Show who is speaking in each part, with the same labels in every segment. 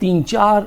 Speaker 1: 3-4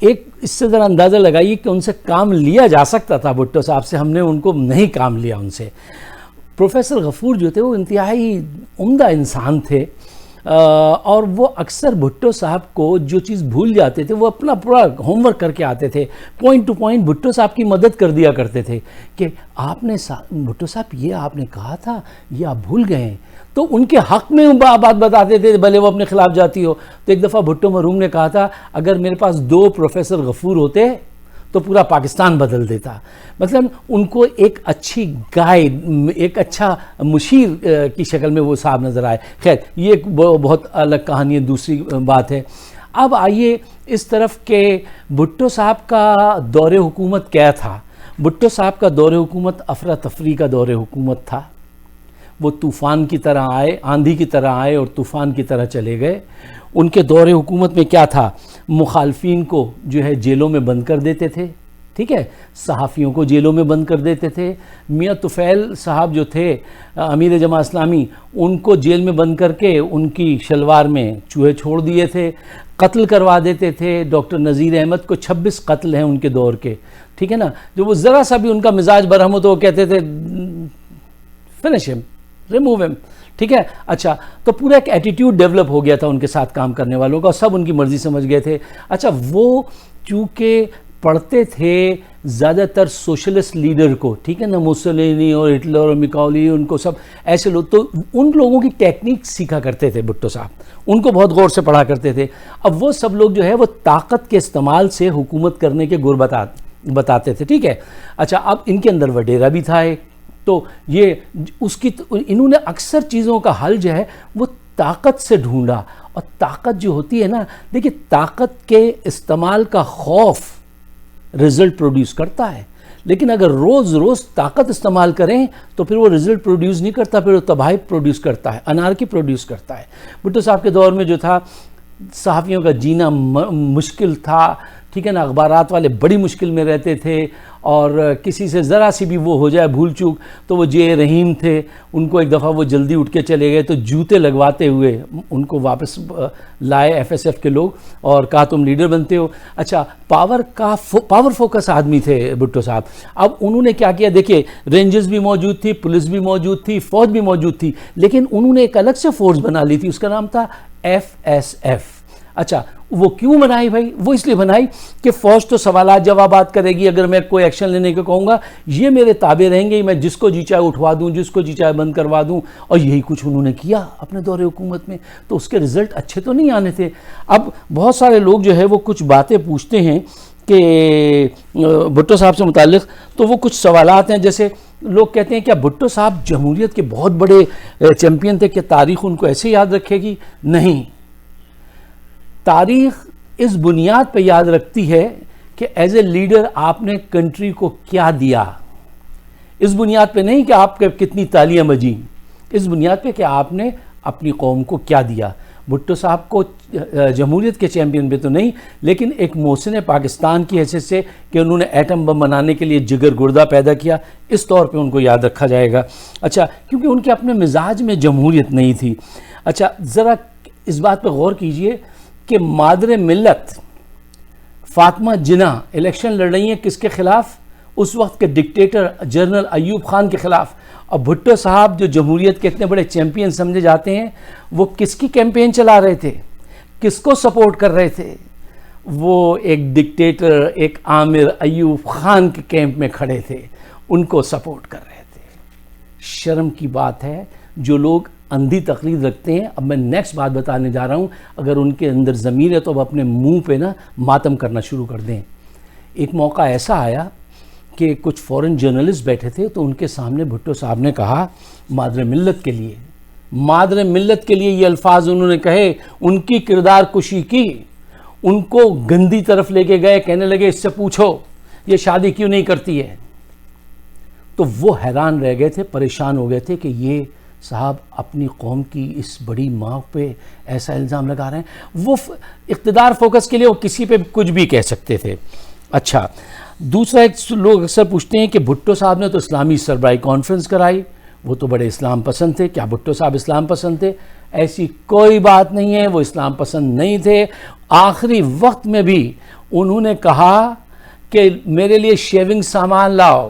Speaker 1: ایک اس سے ذرا اندازہ لگائیے کہ ان سے کام لیا جا سکتا تھا بھٹو صاحب سے، ہم نے ان کو نہیں کام لیا ان سے۔ پروفیسر غفور جو تھے وہ انتہائی عمدہ انسان تھے، اور وہ اکثر بھٹو صاحب کو جو چیز بھول جاتے تھے وہ اپنا پورا ہوم ورک کر کے آتے تھے، پوائنٹ ٹو پوائنٹ بھٹو صاحب کی مدد کر دیا کرتے تھے کہ آپ نے بھٹو صاحب یہ آپ نے کہا تھا یہ آپ بھول گئے ہیں، تو ان کے حق میں بات بتاتے تھے بھلے وہ اپنے خلاف جاتی ہو۔ تو ایک دفعہ بھٹو مرحوم نے کہا تھا اگر میرے پاس 2 پروفیسر غفور ہوتے تو پورا پاکستان بدل دیتا۔ مطلب ان کو ایک اچھی گائیڈ، ایک اچھا مشیر کی شکل میں وہ صاحب نظر آئے۔ خیر یہ ایک بہت الگ کہانی ہے، دوسری بات ہے۔ اب آئیے اس طرف کہ بھٹو صاحب کا دور حکومت کیا تھا۔ بھٹو صاحب کا دور حکومت افراتفری کا دور حکومت تھا۔ وہ طوفان کی طرح آئے، آندھی کی طرح آئے اور طوفان کی طرح چلے گئے۔ ان کے دور حکومت میں کیا تھا، مخالفین کو جو ہے جیلوں میں بند کر دیتے تھے، ٹھیک ہے، صحافیوں کو جیلوں میں بند کر دیتے تھے۔ میاں طفیل صاحب جو تھے امیر جماعت اسلامی، ان کو جیل میں بند کر کے ان کی شلوار میں چوہے چھوڑ دیے تھے، قتل کروا دیتے تھے۔ ڈاکٹر نذیر احمد کو 26 قتل ہیں ان کے دور کے، ٹھیک ہے نا۔ جو وہ ذرا سا بھی ان کا مزاج برہم ہو تو وہ کہتے تھے فنش ہم، ریموو ہم، ٹھیک ہے۔ اچھا تو پورا ایک ایٹیٹیوڈ ڈیولپ ہو گیا تھا ان کے ساتھ کام کرنے والوں کا، سب ان کی مرضی سمجھ گئے تھے۔ اچھا وہ چونکہ پڑھتے تھے زیادہ تر سوشلسٹ لیڈر کو، ٹھیک ہے نا، موسولینی اور ہٹلر اور میکاولی، ان کو سب ایسے لوگ، تو ان لوگوں کی ٹیکنیک سیکھا کرتے تھے بھٹو صاحب، ان کو بہت غور سے پڑھا کرتے تھے۔ اب وہ سب لوگ جو ہے وہ طاقت کے استعمال سے حکومت کرنے کے گر بتاتے تھے، ٹھیک ہے۔ اچھا اب ان کے اندر وڈیرا بھی تھا ایک، تو یہ اس کی انہوں نے اکثر چیزوں کا حل جو ہے وہ طاقت سے ڈھونڈا، اور طاقت جو ہوتی ہے نا، دیکھیے طاقت کے استعمال کا خوف رزلٹ پروڈیوس کرتا ہے، لیکن اگر روز روز طاقت استعمال کریں تو پھر وہ رزلٹ پروڈیوس نہیں کرتا، پھر وہ تباہی پروڈیوس کرتا ہے، انارکی پروڈیوس کرتا ہے۔ بھٹو صاحب کے دور میں جو تھا صحافیوں کا جینا مشکل تھا، ٹھیک ہے نا، اخبارات والے بڑی مشکل میں رہتے تھے، اور کسی سے ذرا سی بھی وہ ہو جائے بھول چوک تو وہ جے رحیم تھے، ان کو ایک دفعہ وہ جلدی اٹھ کے چلے گئے تو جوتے لگواتے ہوئے ان کو واپس لائے ایف ایس ایف کے لوگ اور کہا تم لیڈر بنتے ہو۔ اچھا پاور فوکس آدمی تھے بھٹو صاحب۔ اب انہوں نے کیا کیا، دیکھیے رینجرز بھی موجود تھی، پولیس بھی موجود تھی، فوج بھی موجود تھی، لیکن انہوں نے ایک الگ سے فورس بنا لی تھی، اس کا نام تھا ایف ایس ایف۔ اچھا وہ کیوں بنائی بھائی؟ وہ اس لیے بنائی کہ فوج تو سوالات جوابات کرے گی، اگر میں کوئی ایکشن لینے کو کہوں گا یہ میرے تابع رہیں گے، میں جس کو جی چاہے اٹھوا دوں، جس کو جی چاہے بند کروا دوں، اور یہی کچھ انہوں نے کیا اپنے دور حکومت میں، تو اس کے رزلٹ اچھے تو نہیں آنے تھے۔ اب بہت سارے لوگ جو ہے وہ کچھ باتیں پوچھتے ہیں کہ بھٹو صاحب سے متعلق، تو وہ کچھ سوالات ہیں، جیسے لوگ کہتے ہیں کیا بھٹو صاحب جمہوریت کے بہت بڑے چیمپئن تھے، کہ تاریخ ان کو ایسے یاد رکھے گی؟ نہیں، تاریخ اس بنیاد پہ یاد رکھتی ہے کہ ایز اے لیڈر آپ نے کنٹری کو کیا دیا، اس بنیاد پہ نہیں کہ آپ کے کتنی تالیاں بجیں، اس بنیاد پہ کہ آپ نے اپنی قوم کو کیا دیا۔ بھٹو صاحب کو جمہوریت کے چیمپئن پہ تو نہیں، لیکن ایک محسن پاکستان کی حیثیت سے کہ انہوں نے ایٹم بم بنانے کے لیے جگر گردہ پیدا کیا، اس طور پہ ان کو یاد رکھا جائے گا۔ اچھا کیونکہ ان کے اپنے مزاج میں جمہوریت نہیں تھی۔ اچھا ذرا اس بات پہ غور کیجئے کہ مادر ملت فاطمہ جناح الیکشن لڑ رہی ہیں کس کے خلاف؟ اس وقت کے ڈکٹیٹر جنرل ایوب خان کے خلاف، اور بھٹو صاحب جو جمہوریت کے اتنے بڑے چیمپئن سمجھے جاتے ہیں، وہ کس کی کیمپین چلا رہے تھے، کس کو سپورٹ کر رہے تھے؟ وہ ایک ڈکٹیٹر، ایک عامر ایوب خان کے کیمپ میں کھڑے تھے، ان کو سپورٹ کر رہے تھے۔ شرم کی بات ہے جو لوگ اندھی تقلید رکھتے ہیں۔ اب میں نیکسٹ بات بتانے جا رہا ہوں، اگر ان کے اندر ضمیر ہے تو اب اپنے منہ پہ نا ماتم کرنا شروع کر دیں۔ ایک موقع ایسا آیا کہ کچھ فورن جرنلسٹ بیٹھے تھے، تو ان کے سامنے بھٹو صاحب نے کہا مادر ملت کے لیے یہ الفاظ انہوں نے کہے، ان کی کردار کشی کی، ان کو گندی طرف لے کے گئے، کہنے لگے اس سے پوچھو یہ شادی کیوں نہیں کرتی ہے۔ تو وہ حیران رہ گئے تھے، پریشان ہو گئے تھے کہ یہ صاحب اپنی قوم کی اس بڑی ماں پہ ایسا الزام لگا رہے ہیں۔ وہ اقتدار فوکس کے لیے وہ کسی پہ کچھ بھی کہہ سکتے تھے۔ اچھا دوسرا، ایک لوگ اکثر پوچھتے ہیں کہ بھٹو صاحب نے تو اسلامی سربراہی کانفرنس کرائی، وہ تو بڑے اسلام پسند تھے، کیا بھٹو صاحب اسلام پسند تھے؟ ایسی کوئی بات نہیں ہے، وہ اسلام پسند نہیں تھے۔ آخری وقت میں بھی انہوں نے کہا کہ میرے لیے شیونگ سامان لاؤ،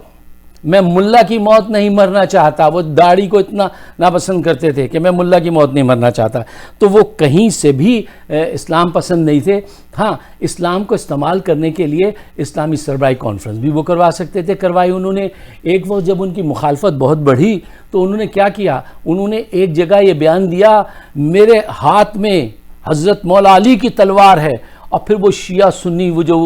Speaker 1: میں ملا کی موت نہیں مرنا چاہتا. وہ داڑھی کو اتنا ناپسند کرتے تھے کہ میں ملا کی موت نہیں مرنا چاہتا. تو وہ کہیں سے بھی اسلام پسند نہیں تھے. ہاں، اسلام کو استعمال کرنے کے لیے اسلامی سربراہی کانفرنس بھی وہ کروا سکتے تھے، کروائی انہوں نے. ایک وقت جب ان کی مخالفت بہت بڑھی تو انہوں نے کیا کیا، انہوں نے ایک جگہ یہ بیان دیا میرے ہاتھ میں حضرت مولا علی کی تلوار ہے، اور پھر وہ شیعہ سنی وہ جو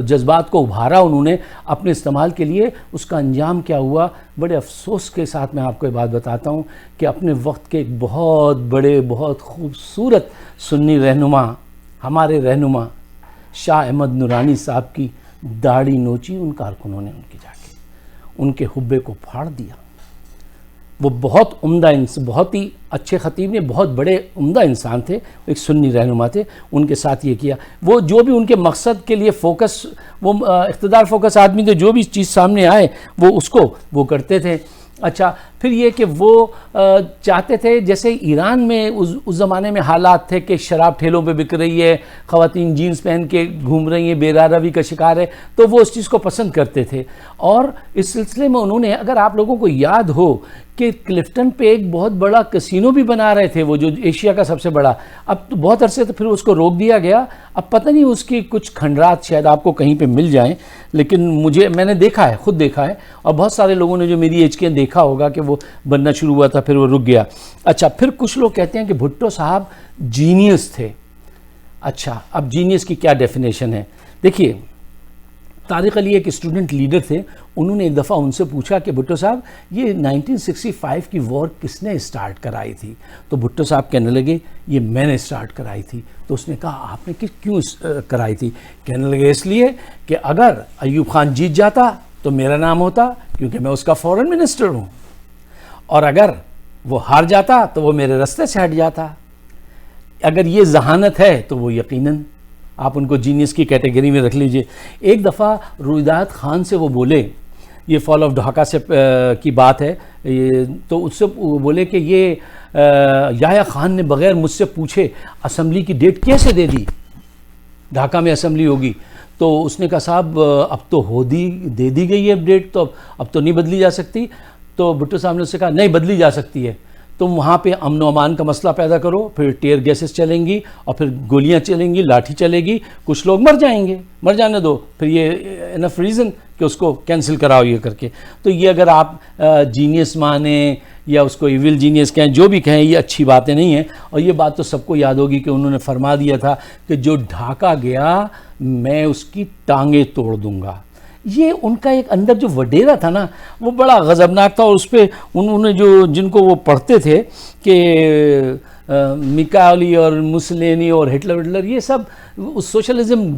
Speaker 1: جذبات کو ابھارا انہوں نے اپنے استعمال کے لیے. اس کا انجام کیا ہوا؟ بڑے افسوس کے ساتھ میں آپ کو یہ بات بتاتا ہوں کہ اپنے وقت کے ایک بہت بڑے بہت خوبصورت سنی رہنما، ہمارے رہنما شاہ احمد نورانی صاحب کی داڑھی نوچی ان کارکنوں نے، ان کی جا کے ان کے حبے کو پھاڑ دیا. وہ بہت عمدہ بہت ہی اچھے خطیب نے، بہت بڑے عمدہ انسان تھے، ایک سنی رہنما تھے. ان کے ساتھ یہ کیا. وہ جو بھی ان کے مقصد کے لیے فوکس، وہ اقتدار فوکس آدمی تھے، جو بھی چیز سامنے آئے وہ اس کو وہ کرتے تھے. اچھا، پھر یہ کہ وہ چاہتے تھے، جیسے ایران میں اس زمانے میں حالات تھے کہ شراب ٹھیلوں پہ بک رہی ہے، خواتین جینز پہن کے گھوم رہی ہیں، بے روی کا شکار ہے، تو وہ اس چیز کو پسند کرتے تھے. اور اس سلسلے میں انہوں نے، اگر آپ لوگوں کو یاد ہو کہ کلفٹن پہ ایک بہت بڑا کسینو بھی بنا رہے تھے، وہ جو ایشیا کا سب سے بڑا. اب تو بہت عرصے تو پھر اس کو روک دیا گیا. اب پتہ نہیں اس کی کچھ کھنڈرات شاید آپ کو کہیں پہ مل جائیں، لیکن میں نے دیکھا ہے، خود دیکھا ہے، اور بہت سارے لوگوں نے جو میری ایج کے دیکھا ہوگا کہ وہ بننا شروع ہوا تھا، پھر وہ رک گیا. اچھا، پھر کچھ لوگ کہتے ہیں کہ بھٹو صاحب جینیس تھے. اچھا، اب جینیس کی کیا ڈیفینیشن ہے؟ دیکھیے، طارق علی ایک اسٹوڈنٹ لیڈر تھے. انہوں نے ایک دفعہ ان سے پوچھا کہ بھٹو صاحب یہ 1965 کی وار کس نے اسٹارٹ کرائی تھی؟ تو بھٹو صاحب کہنے لگے یہ میں نے اسٹارٹ کرائی تھی. تو اس نے کہا آپ نے کیوں کرائی تھی؟ کہنے لگے اس لیے کہ اگر ایوب خان جیت جاتا تو میرا نام ہوتا، کیونکہ میں اس کا فورن منسٹر ہوں، اور اگر وہ ہار جاتا تو وہ میرے رستے سے ہٹ جاتا. اگر یہ ذہانت ہے تو وہ یقیناً آپ ان کو جینیس کی کیٹیگری میں رکھ لیجئے. ایک دفعہ رویداد خان سے وہ بولے، یہ فال آف ڈھاکہ سے کی بات ہے، تو اس سے بولے کہ یہ یحییٰ خان نے بغیر مجھ سے پوچھے اسمبلی کی ڈیٹ کیسے دے دی، ڈھاکہ میں اسمبلی ہوگی. تو اس نے کہا صاحب اب تو دے دی گئی ہے ڈیٹ، تو اب تو نہیں بدلی جا سکتی. تو بھٹو صاحب نے اس سے کہا نہیں، بدلی جا سکتی ہے. تم وہاں پہ امن و امان کا مسئلہ پیدا کرو، پھر ٹیئر گیسز چلیں گی، اور پھر گولیاں چلیں گی، لاٹھی چلے گی، کچھ لوگ مر جائیں گے، مر جانے دو، پھر یہ انف ریزن کہ اس کو کینسل کراؤ یہ کر کے. تو یہ اگر آپ جینیس مانیں یا اس کو ایول جینیس کہیں، جو بھی کہیں، یہ اچھی باتیں نہیں ہیں. اور یہ بات تو سب کو یاد ہوگی کہ انہوں نے فرما دیا تھا کہ جو ڈھاکہ گیا میں اس کی ٹانگیں توڑ دوں گا. یہ ان کا ایک اندر جو وڈیرا تھا نا، وہ بڑا غضبناک تھا. اور اس پہ انہوں نے جن کو وہ پڑھتے تھے کہ میکاولی اور مسولینی اور ہٹلر، یہ سب سوشلزم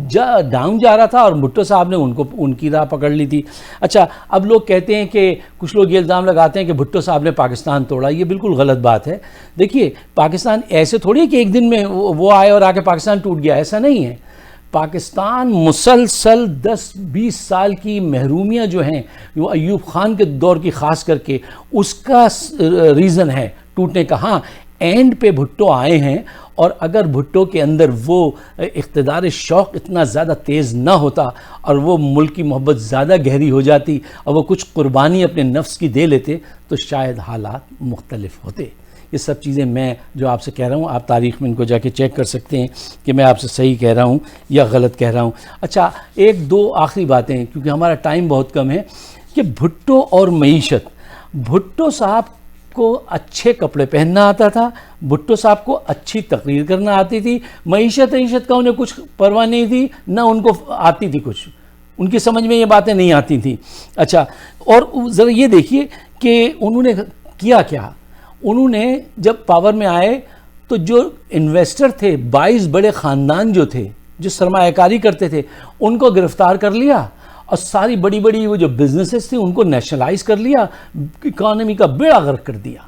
Speaker 1: ڈاؤن جا رہا تھا، اور بھٹو صاحب نے ان کی راہ پکڑ لی تھی. اچھا، اب لوگ کہتے ہیں کہ کچھ لوگ یہ الزام لگاتے ہیں کہ بھٹو صاحب نے پاکستان توڑا. یہ بالکل غلط بات ہے. دیکھیے، پاکستان ایسے تھوڑی ہے کہ ایک دن میں وہ آئے اور آ کے پاکستان ٹوٹ گیا، ایسا نہیں ہے. پاکستان مسلسل 10-20 سال کی محرومیاں جو ہیں، وہ ایوب خان کے دور کی خاص کر کے، اس کا ریزن ہے ٹوٹنے کا. ہاں، اینڈ پہ بھٹو آئے ہیں، اور اگر بھٹو کے اندر وہ اقتدار شوق اتنا زیادہ تیز نہ ہوتا، اور وہ ملک کی محبت زیادہ گہری ہو جاتی، اور وہ کچھ قربانی اپنے نفس کی دے لیتے، تو شاید حالات مختلف ہوتے. یہ سب چیزیں میں جو آپ سے کہہ رہا ہوں، آپ تاریخ میں ان کو جا کے چیک کر سکتے ہیں کہ میں آپ سے صحیح کہہ رہا ہوں یا غلط کہہ رہا ہوں. اچھا، ایک دو آخری باتیں، کیونکہ ہمارا ٹائم بہت کم ہے، کہ بھٹو اور معیشت. بھٹو صاحب کو اچھے کپڑے پہننا آتا تھا، بھٹو صاحب کو اچھی تقریر کرنا آتی تھی. معیشت کا انہیں کچھ پرواہ نہیں تھی، نہ ان کو آتی تھی کچھ، ان کی سمجھ میں یہ باتیں نہیں آتی تھیں. اچھا، اور ذرا یہ دیکھیے کہ انہوں نے کیا کیا. انہوں نے جب پاور میں آئے تو جو انویسٹر تھے، 22 بڑے خاندان جو تھے، جو سرمایہ کاری کرتے تھے، ان کو گرفتار کر لیا، اور ساری بڑی بڑی وہ جو بزنسز تھے ان کو نیشنلائز کر لیا، اکانومی کا بیڑا غرق کر دیا.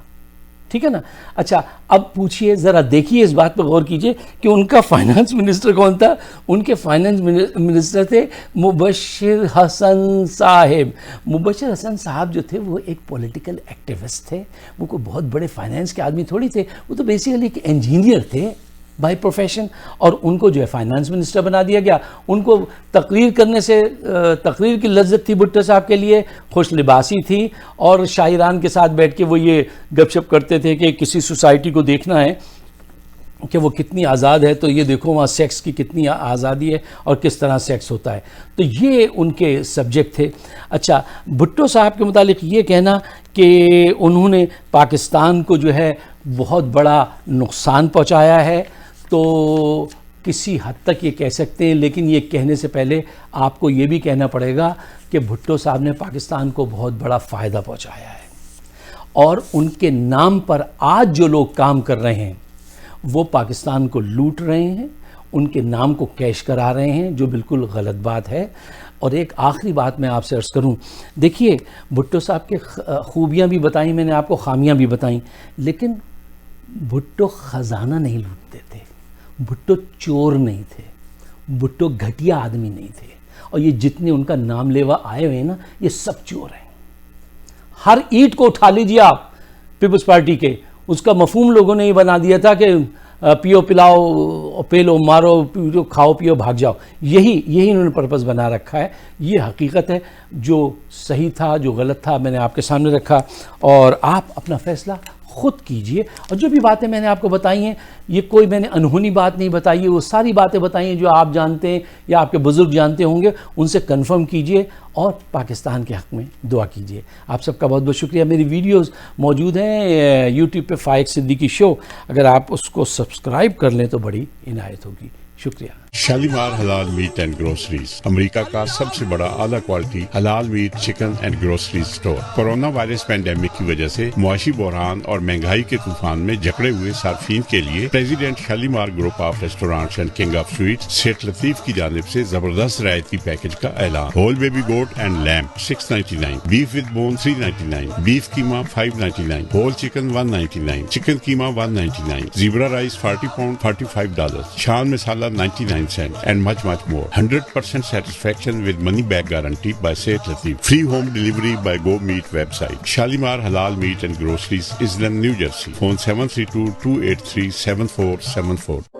Speaker 1: ٹھیک ہے نا. اچھا، اب پوچھئے، ذرا دیکھیے، اس بات پہ غور کیجئے کہ ان کا فائنانس منسٹر کون تھا. ان کے فائنانس منسٹر تھے مبشر حسن صاحب. مبشر حسن صاحب جو تھے وہ ایک پولیٹیکل ایکٹیوسٹ تھے، وہ کوئی بہت بڑے فائنانس کے آدمی تھوڑی تھے، وہ تو بیسیکلی ایک انجینئر تھے. بائی پروفیشن, اور ان کو جو ہے فائنانس منسٹر بنا دیا گیا. ان کو تقریر کرنے سے تقریر کی لذت تھی بھٹو صاحب کے لیے, خوش لباسی تھی, اور شاعران کے ساتھ بیٹھ کے وہ یہ گپ شپ کرتے تھے کہ کسی سوسائٹی کو دیکھنا ہے کہ وہ کتنی آزاد ہے تو یہ دیکھو وہاں سیکس کی کتنی آزادی ہے اور کس طرح سیکس ہوتا ہے. تو یہ ان کے سبجیکٹ تھے. اچھا, بھٹو صاحب کے متعلق یہ کہنا کہ انہوں نے پاکستان کو جو ہے بہت بڑا نقصان پہنچایا ہے, تو کسی حد تک یہ کہہ سکتے ہیں, لیکن یہ کہنے سے پہلے آپ کو یہ بھی کہنا پڑے گا کہ بھٹو صاحب نے پاکستان کو بہت بڑا فائدہ پہنچایا ہے, اور ان کے نام پر آج جو لوگ کام کر رہے ہیں وہ پاکستان کو لوٹ رہے ہیں, ان کے نام کو کیش کرا رہے ہیں, جو بالکل غلط بات ہے. اور ایک آخری بات میں آپ سے عرض کروں, دیکھیے بھٹو صاحب کے خوبیاں بھی بتائیں میں نے آپ کو, خامیاں بھی بتائیں, لیکن بھٹو خزانہ نہیں لوٹتے تھے, بھٹو چور نہیں تھے, بھٹو گھٹیا آدمی نہیں تھے, اور یہ جتنے ان کا نام لیوا آئے ہوئے ہیں نا, یہ سب چور ہیں. ہر اینٹ کو اٹھا لیجیے آپ پیپلز پارٹی کے, اس کا مفہوم لوگوں نے یہ بنا دیا تھا کہ پیو پلاؤ پیلو مارو پیو کھاؤ پیو بھاگ جاؤ, یہی انہوں نے پرپس بنا رکھا ہے. یہ حقیقت ہے, جو صحیح تھا جو غلط تھا میں نے آپ کے سامنے رکھا, اور آپ اپنا فیصلہ خود کیجئے. اور جو بھی باتیں میں نے آپ کو بتائی ہیں, یہ کوئی میں نے انہونی بات نہیں بتائی ہے, وہ ساری باتیں بتائی ہیں جو آپ جانتے ہیں یا آپ کے بزرگ جانتے ہوں گے, ان سے کنفرم کیجئے اور پاکستان کے حق میں دعا کیجئے. آپ سب کا بہت بہت شکریہ. میری ویڈیوز موجود ہیں یوٹیوب پہ, فائق صدیقی شو, اگر آپ اس کو سبسکرائب کر لیں تو بڑی عنایت ہوگی. شکریہ.
Speaker 2: شالیمار حلال میٹ اینڈ گروسریز, امریکہ کا سب سے بڑا اعلیٰ کوالٹی حلال meat chicken and groceries store. Corona virus pandemic کی وجہ سے معاشی بحران اور مہنگائی کے طوفان میں جکڑے ہوئے صارفین کے لیے president Shalimar group of restaurants and king of sweets Sait Latif کی جانب سے زبردست رعایتی پیکج کا اعلان. Whole baby goat and lamb $6.99, beef with bone $3.99, beef قیمہ $5.99, ہول چکن $1.99, چکن قیمہ $1.99, zebra rice 40 pound $45, Shan masala 99 cents, and much more. 100% satisfaction with money back guarantee by Sayyid Latif. Free home delivery by Go Meat website. Shalimar Halal Meat and Groceries, Island, New Jersey. Phone 732-283-7474.